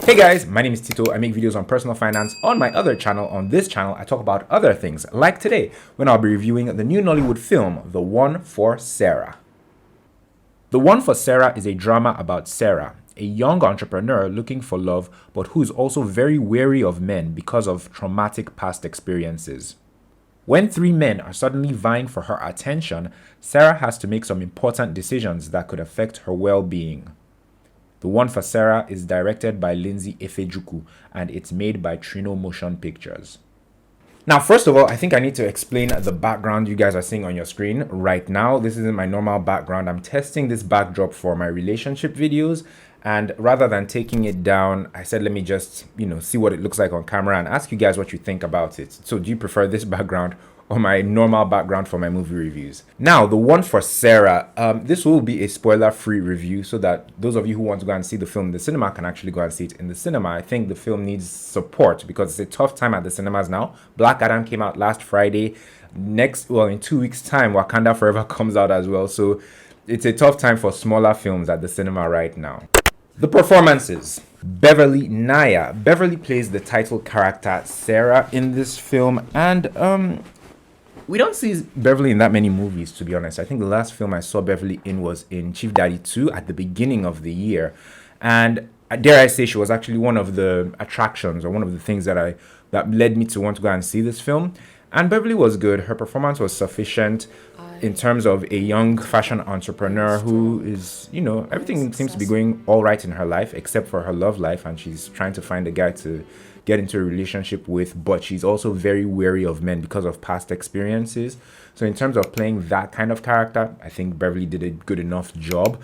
Hey guys, my name is Tito. I make videos on personal finance on my other channel. On this channel, I talk about other things, like today, when I'll be reviewing the new Nollywood film, The One for Sarah. The One for Sarah is a drama about Sarah, a young entrepreneur looking for love, but who is also very wary of men because of traumatic past experiences. When three men are suddenly vying for her attention, Sarah has to make some important decisions that could affect her well-being. The One for Sarah is directed by Lindsey Efejuku and it's made by Trino Motion Pictures. Now, first of all, I think I need to explain the background you guys are seeing on your screen right now. This isn't my normal background. I'm testing this backdrop for my relationship videos. And rather than taking it down, I said, let me just, see what it looks like on camera and ask you guys what you think about it. So do you prefer this background or my normal background for my movie reviews? Now, The One for Sarah, this will be a spoiler-free review so that those of you who want to go and see the film in the cinema can actually go and see it in the cinema. I think the film needs support because it's a tough time at the cinemas now. Black Adam came out last Friday. In 2 weeks' time, Wakanda Forever comes out as well. So it's a tough time for smaller films at the cinema right now. The performances. Beverly Naya. Beverly plays the title character Sarah in this film, and we don't see Beverly in that many movies, to be honest. I think the last film I saw Beverly in was in Chief Daddy 2 at the beginning of the year, and dare I say she was actually one of the attractions or one of the things that led me to want to go and see this film. And Beverly was good. Her performance was sufficient in terms of a young fashion entrepreneur who is, everything seems to be going all right in her life except for her love life, and she's trying to find a guy to get into a relationship with, but she's also very wary of men because of past experiences. So in terms of playing that kind of character, I think Beverly did a good enough job.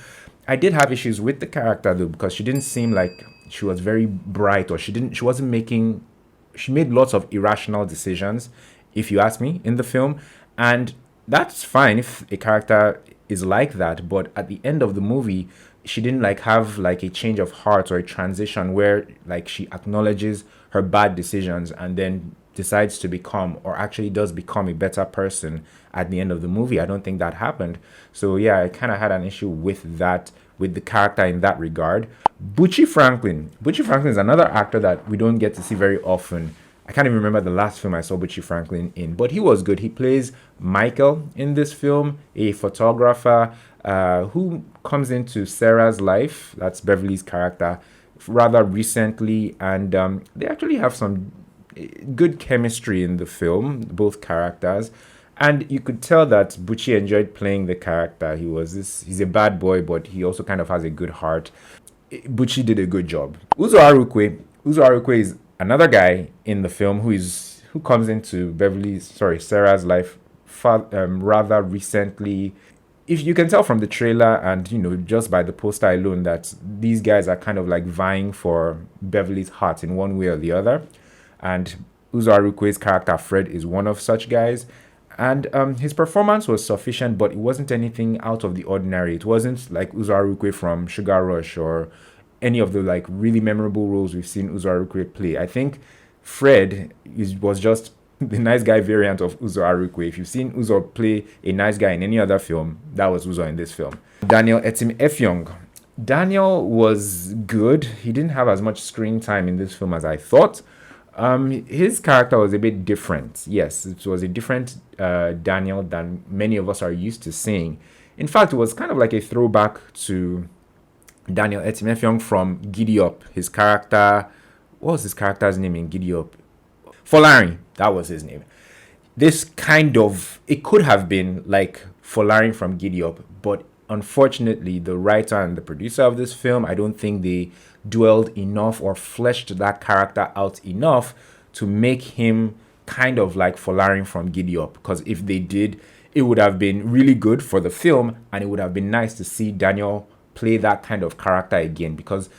I did have issues with the character though, because she didn't seem like she was very bright, or she made lots of irrational decisions, if you ask me, in the film. And that's fine if a character is like that, but at the end of the movie, she didn't have a change of heart or a transition where she acknowledges her bad decisions and then decides to become, or actually does become, a better person at the end of the movie. I don't think that happened. So yeah, I kind of had an issue with that, with the character in that regard. Bucci Franklin is another actor that we don't get to see very often. I can't even remember the last film I saw Bucci Franklin in, but he was good. He plays Michael in this film, a photographer who comes into Sarah's life, that's Beverly's character, rather recently, and they actually have some good chemistry in the film, both characters. And you could tell that Bucci enjoyed playing the character. He's a bad boy, but he also kind of has a good heart. Bucci did a good job. Uzor Arukwe is another guy in the film who comes into Sarah's life rather recently. If you can tell from the trailer and just by the poster alone that these guys are kind of vying for Beverly's heart in one way or the other, and Uzor Arukwe's character Fred is one of such guys. And his performance was sufficient, but it wasn't anything out of the ordinary. It wasn't like Uzor Arukwe from Sugar Rush or any of the really memorable roles we've seen Uzor Arukwe play. I think Fred was just the nice guy variant of Uzor Arukwe. If you've seen Uzor play a nice guy in any other film, that was Uzor in this film. Etim Effiong. Daniel was good. He didn't have as much screen time in this film as I thought. His character was a bit different. Yes, it was a different Daniel than many of us are used to seeing. In fact, it was kind of like a throwback to Daniel Etim Effiong from Giddy Up. His character, what was his character's name in Giddy Up? Folari, that was his name. It could have been like Folari from Giddy Up, but unfortunately, the writer and the producer of this film, I don't think they dwelled enough or fleshed that character out enough to make him kind of like Folari from Giddy Up. Because if they did, it would have been really good for the film, and it would have been nice to see Daniel play that kind of character again, because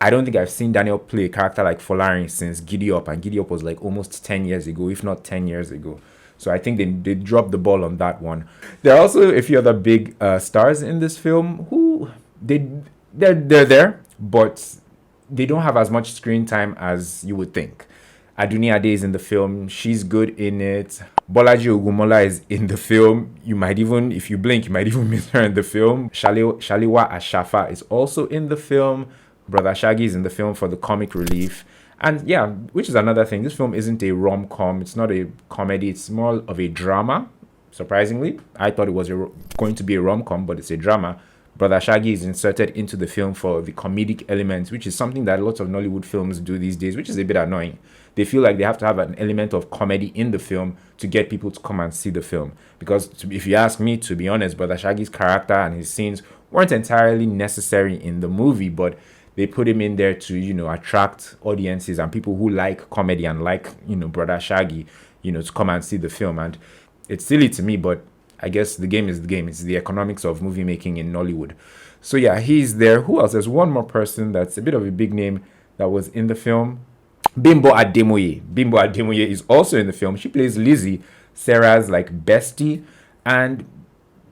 I don't think I've seen Daniel play a character like Folari since Giddy Up, and Giddy Up was almost 10 years ago, if not 10 years ago. So I think they dropped the ball on that one. There are also a few other big stars in this film who they're there, but they don't have as much screen time as you would think. Adunni is in the film. She's good in it. Bolaji Ogunmola is in the film. If you blink, you might even miss her in the film. Shalewa Ashafa is also in the film. Brother Shaggy is in the film for the comic relief. And yeah, which is another thing. This film isn't a rom-com. It's not a comedy. It's more of a drama. Surprisingly, I thought it was going to be a rom-com, but it's a drama. Brother Shaggy is inserted into the film for the comedic elements, which is something that lots of Nollywood films do these days, which is a bit annoying. They feel like they have to have an element of comedy in the film to get people to come and see the film. Because if you ask me, to be honest, Brother Shaggy's character and his scenes weren't entirely necessary in the movie, but they put him in there to, attract audiences and people who like comedy and like, Brother Shaggy, to come and see the film. And it's silly to me, but I guess the game is the game. It's the economics of movie making in Nollywood. So yeah, he's there. Who else? There's one more person that's a bit of a big name that was in the film. Bimbo Ademoye. Bimbo Ademoye is also in the film. She plays Lizzie, Sarah's like bestie. And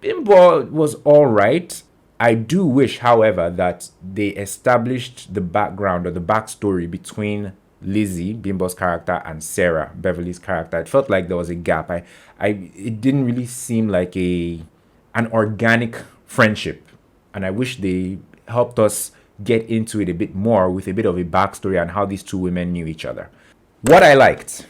Bimbo was all right. I do wish, however, that they established the background or the backstory between Lizzie, Bimbo's character, and Sarah, Beverly's character. It felt like there was a gap. It didn't really seem like an organic friendship, and I wish they helped us get into it a bit more with a bit of a backstory on how these two women knew each other. What I liked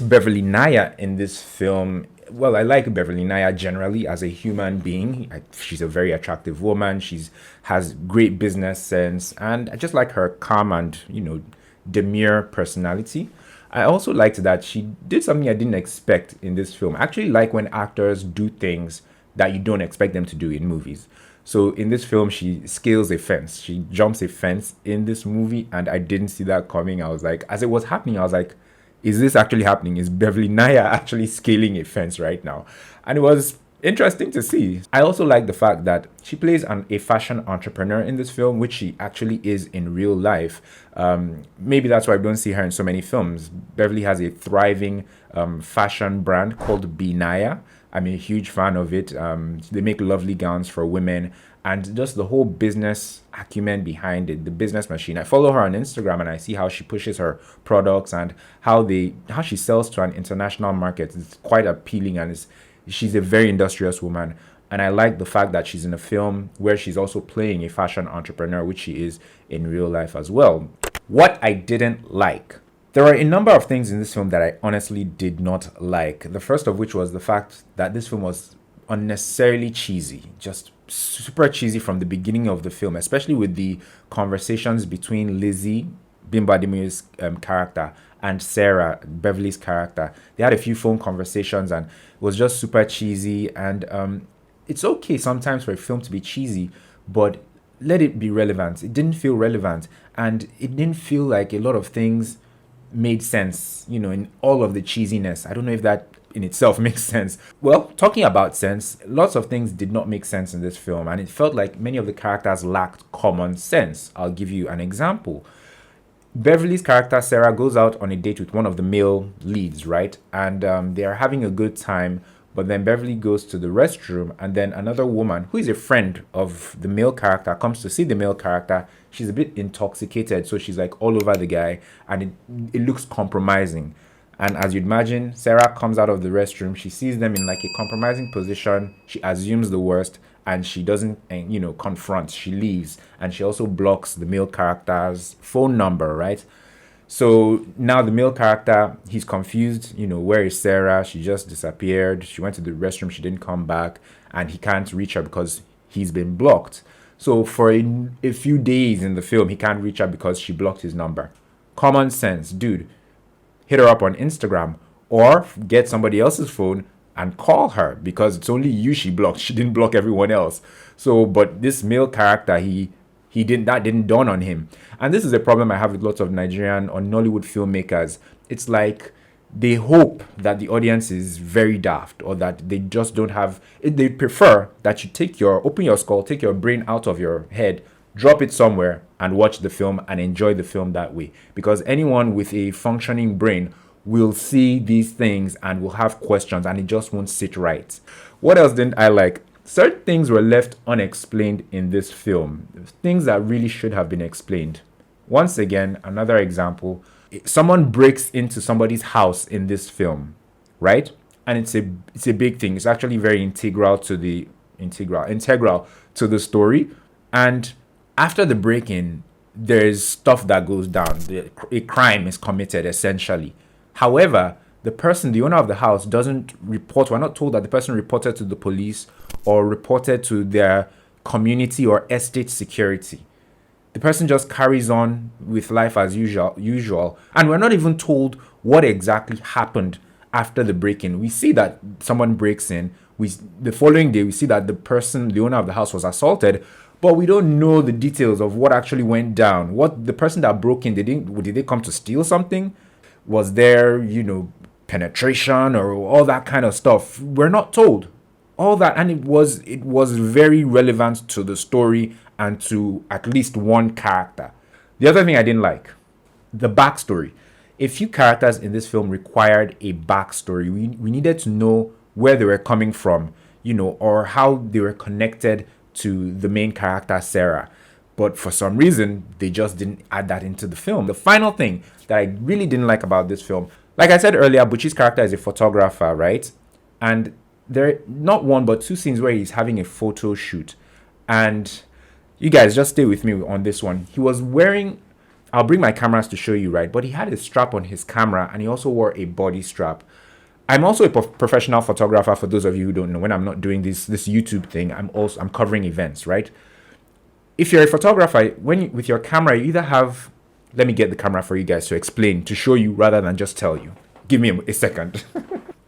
Beverly Naya in this film. Well, I like Beverly Naya generally as a human being. She's a very attractive woman. Has great business sense, and I just like her calm and demure personality. I also liked that she did something I didn't expect in this film. I actually like when actors do things that you don't expect them to do in movies. So in this film, she scales a fence. She jumps a fence in this movie, and I didn't see that coming. I was like, as it was happening, I was like, is this actually happening? Is Beverly Naya actually scaling a fence right now? And it was interesting to see. I also like the fact that she plays a fashion entrepreneur in this film, which she actually is in real life. Maybe that's why we don't see her in so many films. Beverly has a thriving fashion brand called Naya. I'm a huge fan of it. They make lovely gowns for women, and just the whole business acumen behind it, the business machine. I follow her on Instagram and I see how she pushes her products and how she sells to an international market. It's quite appealing, and she's a very industrious woman. And I like the fact that she's in a film where she's also playing a fashion entrepreneur, which she is in real life as well. What I didn't like. There are a number of things in this film that I honestly did not like. The first of which was the fact that this film was unnecessarily cheesy, just super cheesy from the beginning of the film, especially with the conversations between Lizzie, Bimbo Ademoye's character, and Sarah, Beverly's character. They had a few phone conversations and it was just super cheesy. And it's okay sometimes for a film to be cheesy, but let it be relevant. It didn't feel relevant, and it didn't feel like a lot of things made sense, in all of the cheesiness. I don't know if that in itself makes sense. Well, talking about sense, lots of things did not make sense in this film, and it felt like many of the characters lacked common sense. I'll give you an example. Beverly's character, Sarah, goes out on a date with one of the male leads, right? And they are having a good time, but then Beverly goes to the restroom, and then another woman, who is a friend of the male character, comes to see the male character. She's a bit intoxicated, so she's like all over the guy, and it looks compromising. And as you'd imagine, Sarah comes out of the restroom. She sees them in like a compromising position. She assumes the worst, and she doesn't, confront. She leaves, and she also blocks the male character's phone number, right? So now the male character, he's confused. Where is Sarah? She just disappeared. She went to the restroom. She didn't come back, and he can't reach her because he's been blocked. So for a few days in the film, he can't reach her because she blocked his number. Common sense, dude. Hit her up on Instagram or get somebody else's phone and call her, because it's only you she blocked. She didn't block everyone else. So, but this male character, that didn't dawn on him. And this is a problem I have with lots of Nigerian or Nollywood filmmakers. It's like they hope that the audience is very daft, or that they just don't have it. They prefer that you open your skull, take your brain out of your head, drop it somewhere, and watch the film and enjoy the film that way. Because anyone with a functioning brain will see these things and will have questions, and it just won't sit right. What else didn't I like? Certain things were left unexplained in this film. Things that really should have been explained. Once again, another example. Someone breaks into somebody's house in this film, right? And it's a big thing. It's actually very integral to the story. And After the break-in, there's stuff that goes down. A crime is committed, essentially. However, the owner of the house, doesn't report. We're not told that the person reported to the police or reported to their community or estate security. The person just carries on with life as usual, and we're not even told what exactly happened after the break-in. We see that someone breaks in. The following day, we see that the owner of the house, was assaulted, but we don't know the details of what actually went down. What the person that broke in, did they come to steal something? Was there, penetration or all that kind of stuff? We're not told all that, and it was very relevant to the story and to at least one character. The other thing I didn't like, the backstory. A few characters in this film required a backstory. We needed to know where they were coming from, or how they were connected to the main character, Sarah. But for some reason, they just didn't add that into the film. The final thing that I really didn't like about this film, like I said earlier, Bucci's character is a photographer, right? And there are not one but two scenes where he's having a photo shoot. And you guys just stay with me on this one. He was wearing, I'll bring my cameras to show you, right? But he had a strap on his camera, and he also wore a body strap. I'm also a professional photographer, for those of you who don't know. When I'm not doing this YouTube thing, I'm covering events, right? If you're a photographer, with your camera, you either have, let me get the camera for you guys to explain, to show you rather than just tell you. Give me a second.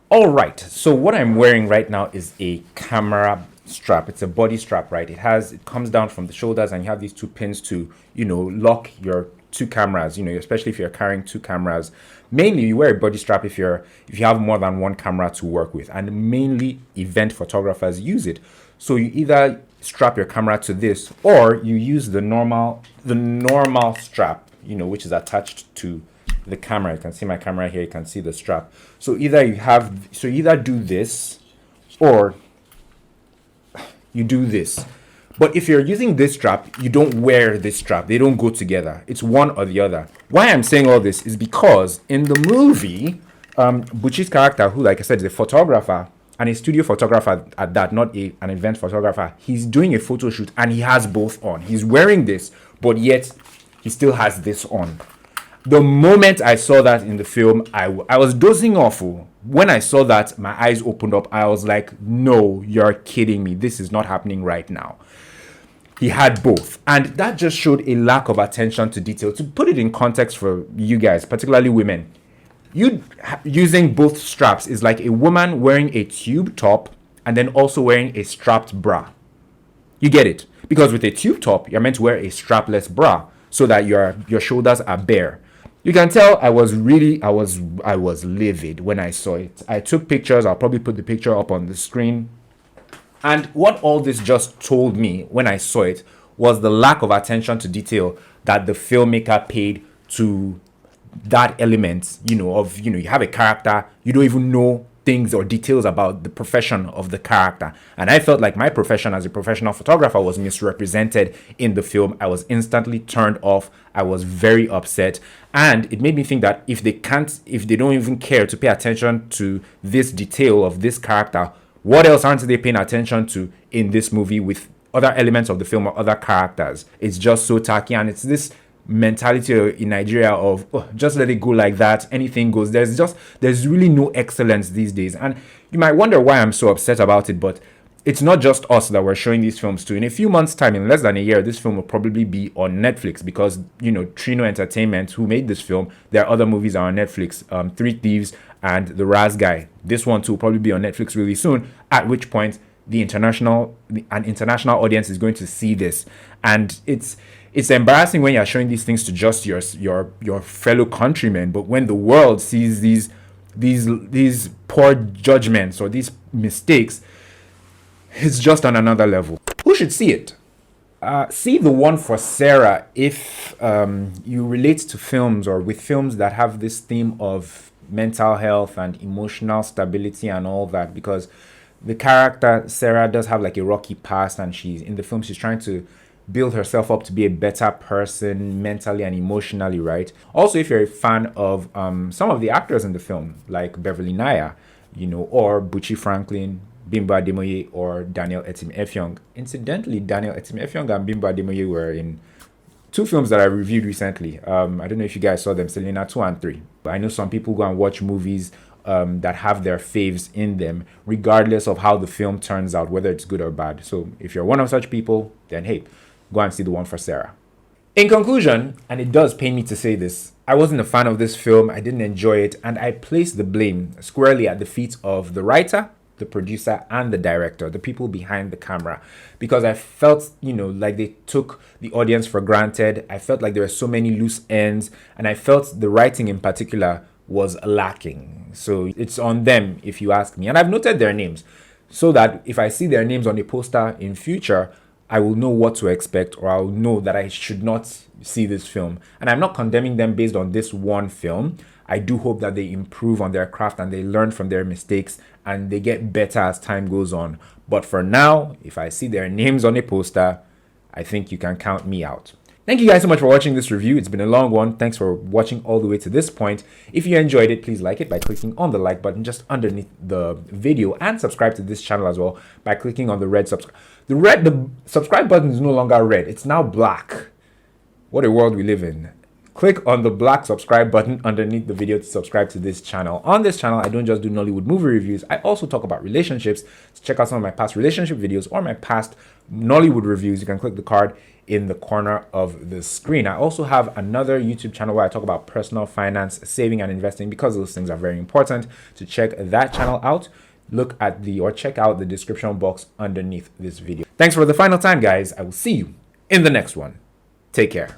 All right, so what I'm wearing right now is a camera strap. It's a body strap, right? It comes down from the shoulders, and you have these two pins to, lock your two cameras, especially if you're carrying two cameras. Mainly, you wear a body strap if you have more than one camera to work with, and mainly event photographers use it. So you either strap your camera to this, or you use the normal strap, which is attached to the camera. You can see my camera here. You can see the strap. So you either do this, or you do this. But if you're using this strap, you don't wear this strap. They don't go together. It's one or the other. Why I'm saying all this is because in the movie, Bucci's character, who, like I said, is a photographer, and a studio photographer at that, not an event photographer, he's doing a photo shoot, and he has both on. He's wearing this, but yet he still has this on. The moment I saw that in the film, I was dozing off. When I saw that, my eyes opened up. I was like, no, you're kidding me. This is not happening right now. He had both. And that just showed a lack of attention to detail. To put it in context for you guys, particularly women, you using both straps is like a woman wearing a tube top and then also wearing a strapped bra. You get it? Because with a tube top, you're meant to wear a strapless bra so that your shoulders are bare. You can tell I was livid when I saw it. I took pictures. I'll probably put the picture up on the screen. And what all this just told me when I saw it was the lack of attention to detail that the filmmaker paid to that element, you have a character, you don't even know things or details about the profession of the character. And I felt like my profession as a professional photographer was misrepresented in the film. I was instantly turned off. I was very upset. And it made me think that if they don't even care to pay attention to this detail of this character, what else aren't they paying attention to in this movie with other elements of the film or other characters? It's just so tacky, and it's this mentality in Nigeria of just let it go like that, anything goes. There's really no excellence these days, and you might wonder why I'm so upset about it, but it's not just us that we're showing these films to. In a few months' time, in less than a year, this film will probably be on Netflix because Trino Entertainment, who made this film, their other movies are on Netflix. Three Thieves and The Raz Guy. This one too will probably be on Netflix really soon, at which point an international audience is going to see this. And it's embarrassing when you're showing these things to just your fellow countrymen, but when the world sees these poor judgments or these mistakes, it's just on another level. Who should see it? See The One for Sarah if you relate to films or with films that have this theme of mental health and emotional stability and all that, because the character Sarah does have like a rocky past, and she's trying to build herself up to be a better person mentally and emotionally, right? Also, if you're a fan of some of the actors in the film, like Beverly Naya, or Bucci Franklin, Bimbo Ademoye or Daniel Etim Effiong. Incidentally, Daniel Etim Effiong and Bimbo Ademoye were in two films that I reviewed recently. I don't know if you guys saw them, Selena 2 and 3. But I know some people go and watch movies that have their faves in them, regardless of how the film turns out, whether it's good or bad. So if you're one of such people, then hey, go and see The One for Sarah. In conclusion, and it does pain me to say this, I wasn't a fan of this film, I didn't enjoy it, and I place the blame squarely at the feet of the writer, the producer, and the director, the people behind the camera, because I felt, like they took the audience for granted. I felt like there were so many loose ends, and I felt the writing in particular was lacking. So it's on them, if you ask me. And I've noted their names so that if I see their names on a poster in future, I will know what to expect, or I'll know that I should not see this film. And I'm not condemning them based on this one film. I do hope that they improve on their craft and they learn from their mistakes and they get better as time goes on. But for now, if I see their names on a poster, I think you can count me out. Thank you guys so much for watching this review. It's been a long one. Thanks for watching all the way to this point. If you enjoyed it, please like it by clicking on the like button just underneath the video, and subscribe to this channel as well by clicking on the red subscribe. The subscribe button is no longer red. It's now black. What a world we live in. Click on the black subscribe button underneath the video to subscribe to this channel. On this channel, I don't just do Nollywood movie reviews. I also talk about relationships. So check out some of my past relationship videos or my past Nollywood reviews. You can click the card in the corner of the screen. I also have another YouTube channel where I talk about personal finance, saving, and investing, because those things are very important. To check that channel out, check out the description box underneath this video. Thanks for the final time, guys. I will see you in the next one. Take care.